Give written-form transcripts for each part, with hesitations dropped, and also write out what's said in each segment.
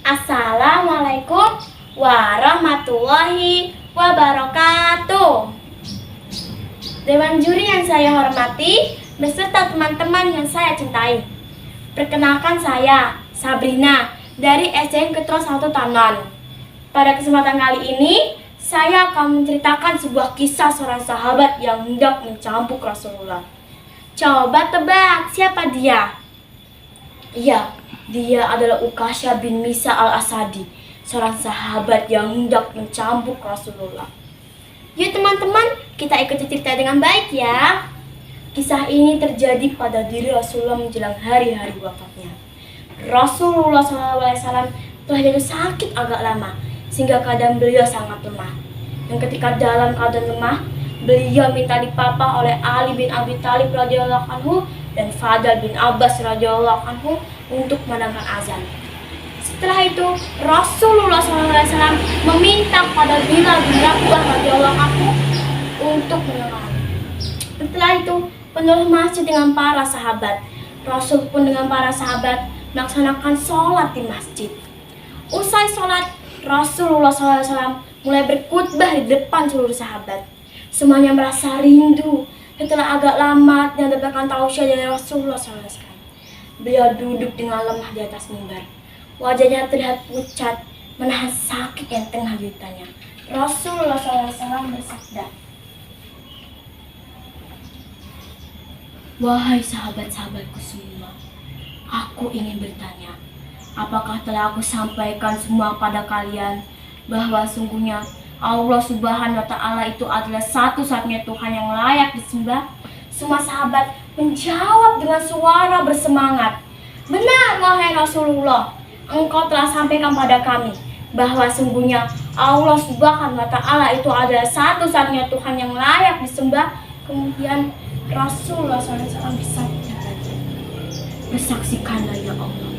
Assalamualaikum warahmatullahi wabarakatuh. Dewan juri yang saya hormati beserta teman-teman yang saya cintai. Perkenalkan saya Sabrina dari SDN Ketro 1 Tanan. Pada kesempatan kali ini saya akan menceritakan sebuah kisah seorang sahabat yang hendak mencambuk Rasulullah. Coba tebak siapa dia? Iya, dia adalah Ukasha bin Misa al-Asadi, seorang sahabat yang hendak mencambuk Rasulullah. Yuk teman-teman, kita ikuti cerita dengan baik ya. Kisah ini terjadi pada diri Rasulullah menjelang hari-hari wafatnya. Rasulullah SAW telah jatuh sakit agak lama, sehingga keadaan beliau sangat lemah. Dan ketika dalam keadaan lemah, beliau minta dipapah oleh Ali bin Abi Thalib radhiyallahu anhu dan Fadl bin Abbas radhiyallahu anhu untuk menandangkan azan. Setelah itu, Rasulullah SAW meminta kepada Bilal bin Rabah radhiyallahu anhu untuk menolong. Setelah itu, penuh masjid dengan para sahabat. Rasul pun dengan para sahabat melaksanakan sholat di masjid. Usai sholat, Rasulullah SAW mulai berkhutbah di depan seluruh sahabat. Semuanya merasa rindu setelah agak lama dan mendapatkan tausiah dari Rasulullah SAW. Beliau duduk dengan lemah di atas mimbar. Wajahnya terlihat pucat, menahan sakit yang tengah dideritanya. Rasulullah SAW bersabda, "Wahai sahabat-sahabatku semua, aku ingin bertanya, apakah telah aku sampaikan semua pada kalian bahwa sungguhnya Allah Subhanahu wa Ta'ala itu adalah satu-satunya Tuhan yang layak disembah?" Semua sahabat menjawab dengan suara bersemangat, "Benar, wahai Rasulullah, engkau telah sampaikan pada kami bahwa sungguhnya Allah Subhanahu wa Ta'ala itu adalah satu-satunya Tuhan yang layak disembah." Kemudian Rasulullah SAW bersabda lagi, "Bersaksikanlah ya Allah,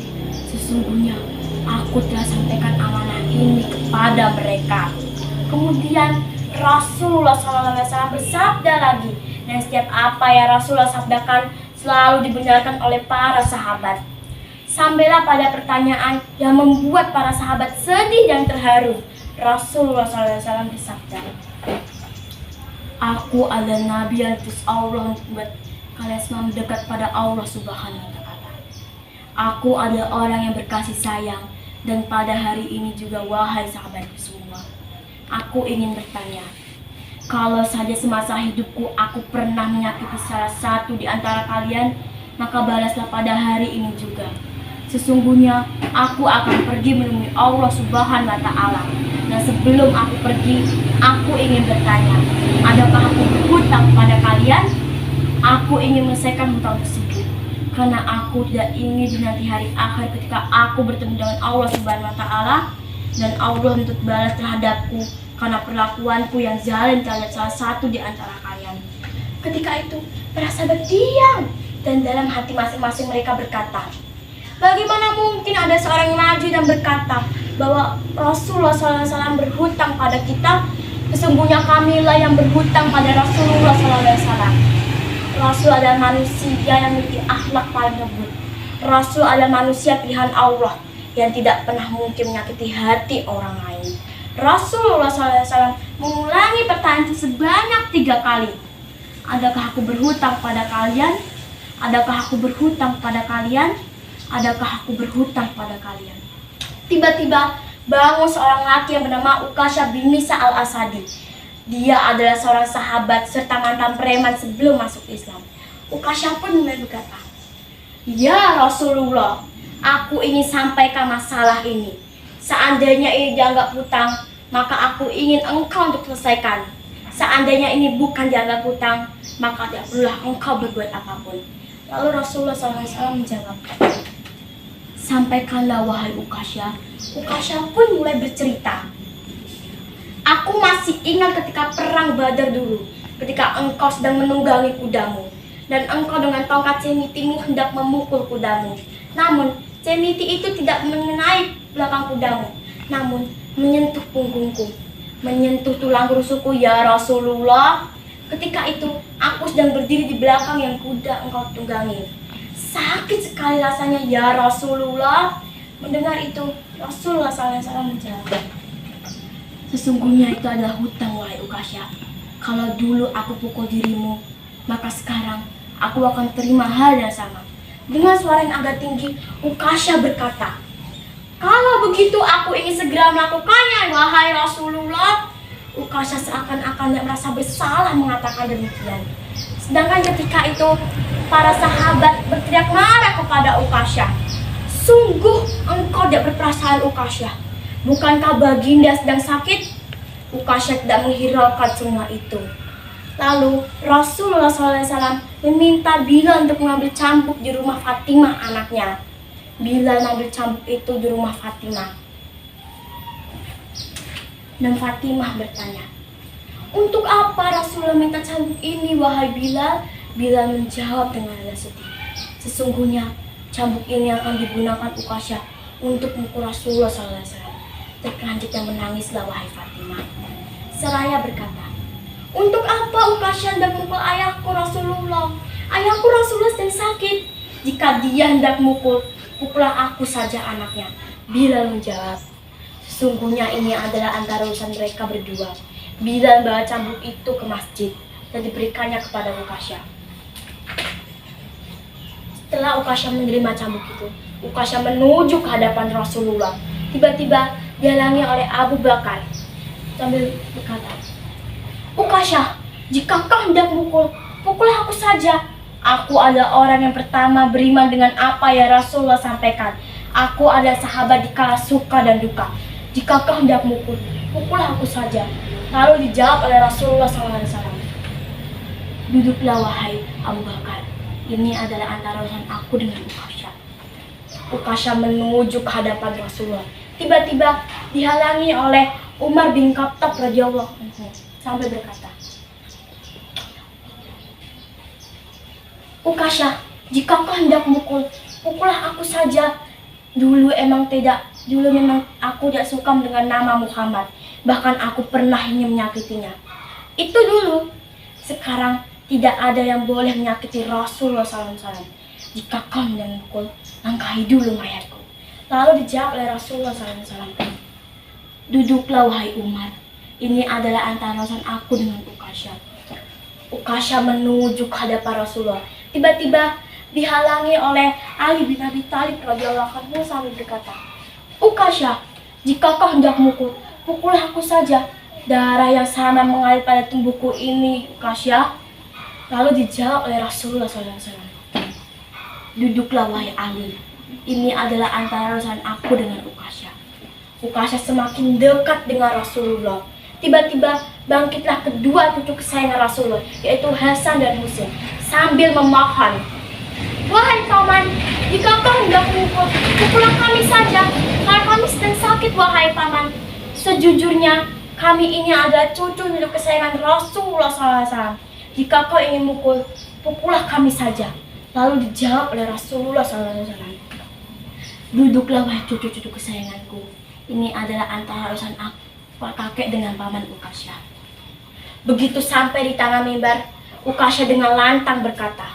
sesungguhnya aku telah sampaikan amanah ini kepada mereka." Kemudian Rasulullah SAW bersabda lagi, dan setiap apa yang Rasulullah sabdakan selalu dibenarkan oleh para sahabat. Sampailah pada pertanyaan yang membuat para sahabat sedih dan terharu. Rasulullah SAW bersabda, "Aku adalah Nabi yang diutus Allah untuk membuat kalian semua mendekat pada Allah Subhanahu wa Ta'ala. Aku adalah orang yang berkasih sayang, dan pada hari ini juga wahai sahabatku semua, aku ingin bertanya, kalau saja semasa hidupku aku pernah menyakiti salah satu di antara kalian, maka balaslah pada hari ini juga. Sesungguhnya aku akan pergi menemui Allah Subhanahu wa Ta'ala. Dan sebelum aku pergi, aku ingin bertanya, adakah aku berhutang pada kalian? Aku ingin menyelesaikan hutang tersebut, karena aku tidak ingin di nanti hari akhir ketika aku bertemu dengan Allah Subhanahu wa Ta'ala dan Allah menuntut balas terhadapku karena perlakuanku yang zalim terhadap salah satu di antara kalian." Ketika itu, para sahabat diam, dan dalam hati masing-masing mereka berkata, "Bagaimana mungkin ada seorang yang maju dan berkata bahwa Rasulullah SAW berhutang pada kita? Sesungguhnya kamilah yang berhutang pada Rasulullah SAW. Rasul adalah manusia yang memiliki akhlak paling lembut. Rasul adalah manusia pilihan Allah yang tidak pernah mungkin menyakiti hati orang lain." Rasulullah SAW mengulangi pertanyaan sebanyak 3 kali. "Adakah aku berhutang pada kalian? Adakah aku berhutang pada kalian? Adakah aku berhutang pada kalian?" Tiba-tiba bangun seorang laki yang bernama Ukasha bin Misa al-Asadi. Dia adalah seorang sahabat serta mantan preman sebelum masuk Islam. Ukasha pun mulai berkata, "Ya Rasulullah, aku ingin sampaikan masalah ini. Seandainya ini dianggap hutang, maka aku ingin engkau untuk selesaikan. Seandainya ini bukan dianggap hutang, maka tidak perlulah engkau berbuat apapun." Lalu Rasulullah SAW menjawab, "Sampaikanlah wahai Ukasha." Ukasha pun mulai bercerita, "Aku masih ingat ketika perang Badar dulu, ketika engkau sedang menunggangi kudamu, dan engkau dengan tongkat cemitimu hendak memukul kudamu. Namun cemiti itu tidak mengenai belakang kudamu, namun menyentuh punggungku, menyentuh tulang rusukku ya Rasulullah. Ketika itu aku sedang berdiri di belakang yang kuda engkau tunggangi. Sakit sekali rasanya ya Rasulullah. Mendengar itu, Rasulullah SAW menjawab, sesungguhnya itu adalah hutang, wahai Ukasya. Kalau dulu aku pukul dirimu, maka sekarang aku akan terima hal yang sama. Dengan suara yang agak tinggi, Ukasya berkata, kalau begitu aku ingin segera melakukannya, wahai Rasulullah. Ukasya seakan-akan merasa bersalah mengatakan demikian. Sedangkan ketika itu, para sahabat berteriak marah kepada Ukasya. Sungguh engkau tidak berperasaan, Ukasya. Bukankah baginda sedang sakit? Ukasya tidak menghiraukan semua itu. Lalu Rasulullah SAW meminta Bilal untuk mengambil cambuk di rumah Fatimah anaknya. Bilal mengambil cambuk itu di rumah Fatimah. Dan Fatimah bertanya, untuk apa Rasulullah minta cambuk ini, wahai Bilal? Bilal menjawab dengan nada sedih, sesungguhnya cambuk ini akan digunakan Ukasya untuk memukul Rasulullah SAW. Terkelanjutnya menangislah wahai Fatimah. Seraya berkata, untuk apa Ukasya hendak memukul ayahku Rasulullah? Ayahku Rasulullah sedang sakit. Jika dia hendak memukul, pukullah aku saja anaknya. Bilal menjawab, sesungguhnya ini adalah antara urusan mereka berdua. Bilal membawa cambuk itu ke masjid dan diberikannya kepada Ukasya. Setelah Ukasya menerima cambuk itu, Ukasya menuju ke hadapan Rasulullah. Tiba-tiba dihalangi oleh Abu Bakar sambil berkata, Ukasya, jika kau hendak memukul, pukullah aku saja. Aku adalah orang yang pertama beriman dengan apa yang Rasulullah sampaikan. Aku adalah sahabat di kala suka dan duka. Jika kau hendak memukul, pukullah aku saja. Lalu dijawab oleh Rasulullah SAW, duduklah wahai Abu Bakar. Ini adalah antara urusan aku dengan Ukasya. Ukasya menuju ke hadapan Rasulullah. Tiba-tiba dihalangi oleh Umar bin Khattab radhiyallahu anhu sambil berkata, Ukasya, jika kau hendak mukul, pukullah aku saja. Dulu memang aku tidak suka dengan nama Muhammad. Bahkan aku pernah ingin menyakitinya. Itu dulu. Sekarang tidak ada yang boleh menyakiti Rasulullah SAW. Jika kau hendak mukul, langkahi dulu mayatku. Lalu dijawab oleh Rasulullah SAW, duduklah wahai Umar. Ini adalah antara urusan aku dengan Ukasya. Ukasya menuju ke hadapan Rasulullah. Tiba-tiba dihalangi oleh Ali bin Abi Thalib radhiyallahu anhu sambil berkata, Ukasya, jika kau hendak mukul, pukullah aku saja. Darah yang sama mengalir pada tubuhku ini, Ukasya. Lalu dijawab oleh Rasulullah SAW, duduklah wahai Ali. Ini adalah antara urusan aku dengan Ukasya. Ukasya semakin dekat dengan Rasulullah. Tiba-tiba bangkitlah kedua cucu kesayangan Rasulullah, yaitu Hasan dan Husain, sambil memohon, wahai paman, jika kau hendak memukul, pukullah kami saja, karena kami sedang sakit, wahai paman. Sejujurnya kami ini adalah cucu kesayangan Rasulullah SAW. Jika kau ingin mukul, pukullah kami saja. Lalu dijawab oleh Rasulullah SAW, duduklah wahai cucu-cucu kesayanganku. Ini adalah antara urusan aku, kakek dengan paman Ukasya. Begitu sampai di tangan mimbar, Ukasya dengan lantang berkata,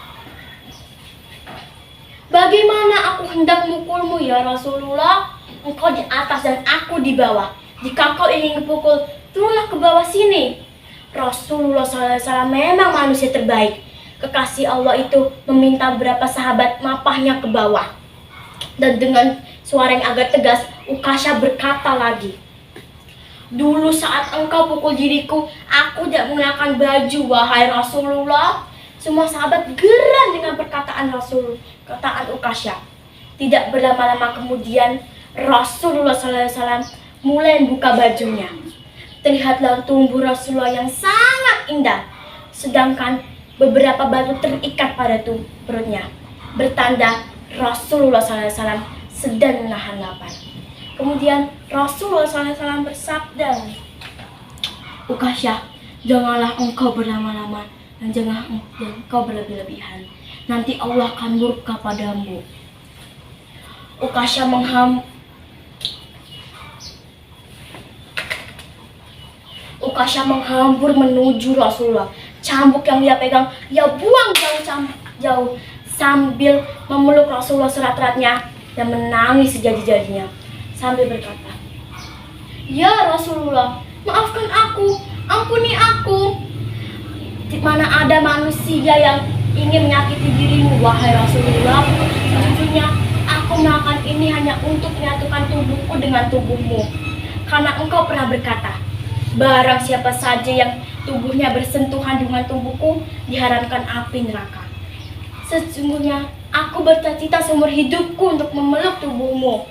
bagaimana aku hendak memukulmu ya Rasulullah? Engkau di atas dan aku di bawah. Jika kau ingin kupukul, turunlah ke bawah sini. Rasulullah SAW memang manusia terbaik. Kekasih Allah itu meminta beberapa sahabat mapahnya ke bawah. Dan dengan suara yang agak tegas, Ukasya berkata lagi, dulu saat engkau pukul diriku, aku tidak mengenakan baju, wahai Rasulullah. Semua sahabat geram dengan perkataan perkataan Ukasya. Tidak berlama-lama kemudian, Rasulullah SAW mulai membuka bajunya. Terlihatlah tubuh Rasulullah yang sangat indah, sedangkan beberapa batu terikat pada perutnya, bertanda Rasulullah SAW sedang menahan lapar. Kemudian Rasulullah SAW bersabda, Ukasya, janganlah engkau berlama-lama dan jangan engkau berlebih-lebihan. Nanti Allah akan murka padamu. Ukasya menghambur menuju Rasulullah. Cambuk yang dia pegang, ia buang jauh sambil memeluk Rasulullah serat-eratnya dan menangis sejadi-jadinya sambil berkata, "Ya Rasulullah, maafkan aku, ampuni aku. Di mana ada manusia yang ingin menyakiti dirimu, wahai Rasulullah. Sejujurnya, aku melakukan ini hanya untuk menyatukan tubuhku dengan tubuhmu. Karena engkau pernah berkata, barang siapa saja yang tubuhnya bersentuhan dengan tubuhku, diharamkan api neraka. Sesungguhnya, aku bercita-cita seumur hidupku untuk memeluk tubuhmu.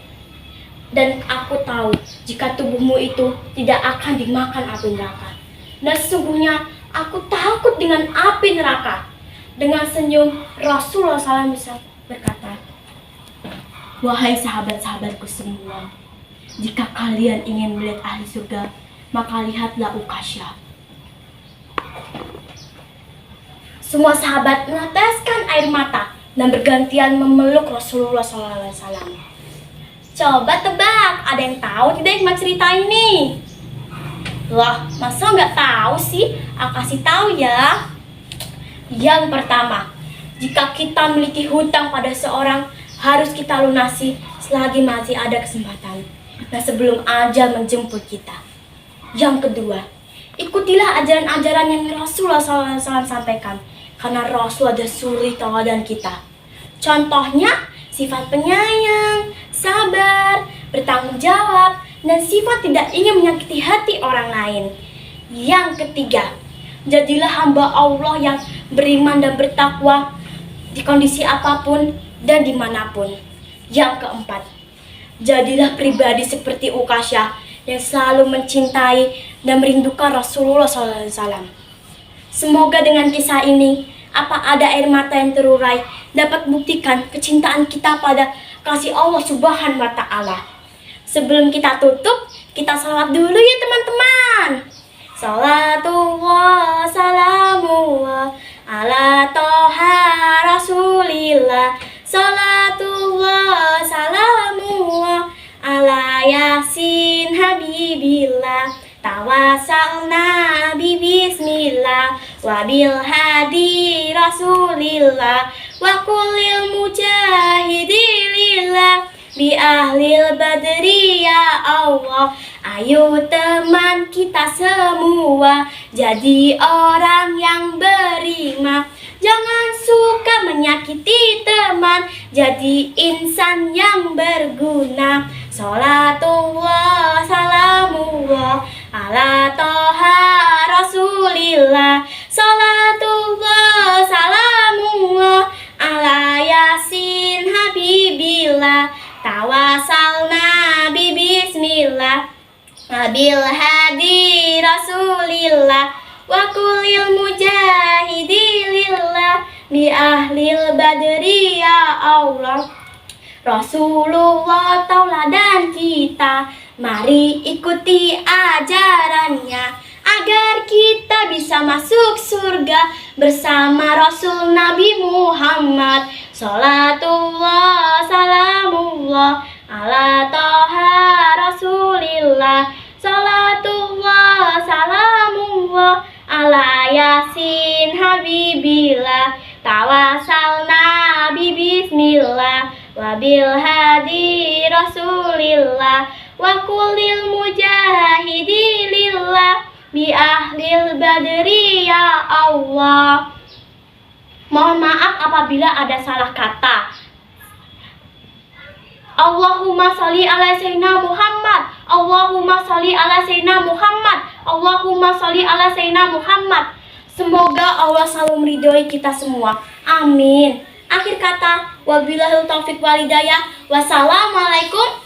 Dan aku tahu, jika tubuhmu itu tidak akan dimakan api neraka. Dan sesungguhnya, aku takut dengan api neraka." Dengan senyum, Rasulullah SAW bisa berkata, "Wahai sahabat-sahabatku semua, jika kalian ingin melihat ahli surga, maka lihatlah Uqasyah." Semua sahabat meneteskan air mata dan bergantian memeluk Rasulullah SAW. Coba tebak, ada yang tahu tidak hikmah cerita ini? Lah, masa nggak tahu sih? Aku kasih tahu ya. Yang pertama, jika kita memiliki hutang pada seorang, harus kita lunasi selagi masih ada kesempatan dan sebelum ajal menjemput kita. Yang kedua, ikutilah ajaran-ajaran yang Rasulullah SAW sampaikan, karena Rasul adalah suri tauladan kita. Contohnya, sifat penyayang, sabar, bertanggung jawab, dan sifat tidak ingin menyakiti hati orang lain. Yang ketiga, jadilah hamba Allah yang beriman dan bertakwa di kondisi apapun dan dimanapun. Yang keempat, jadilah pribadi seperti Uqasyah yang selalu mencintai dan merindukan Rasulullah SAW. Semoga dengan kisah ini, apa ada air mata yang terurai dapat buktikan kecintaan kita pada kasih Allah Subhanahu wa Ta'ala. Sebelum kita tutup, kita salawat dulu ya teman-teman. Salatullah salamullah ala toha rasulillah. Salatullah salamullah ala yasin habibillah. Tawasalna bismillah wa bil hadi rasulillah wa kullil mujahidilillah bi ahlil badri ya Allah. Ayo teman kita semua jadi orang yang beriman. Jangan suka menyakiti teman, jadi insan yang berguna. Salatullah salamullah ala toha rasulillah. Salatullah salamullah ala yasin habibillah. Tawasalna bismillah bil hadi rasulillah wa kulil mujahidilillah bi ahlil badri ya Allah. Rasulullah tauladan kita, mari ikuti ajarannya agar kita bisa masuk surga bersama Rasul Nabi Muhammad. Salatullah salamullah ala toha rasulillah. Salatullah salamullah ala yasin habibillah. Tawasalna bismillah wa bil hadi rasulillah wa kulil mujahidilillah bi ahlil badri ya Allah. Mohon maaf apabila ada salah kata. Allahumma sholli ala sayyidina Muhammad. Allahumma sholli ala sayyidina Muhammad. Allahumma sholli ala sayyidina Muhammad. Semoga Allah selalu meridhoi kita semua. Amin. Akhir kata, wabillahi taufiq walhidayah. Wassalamualaikum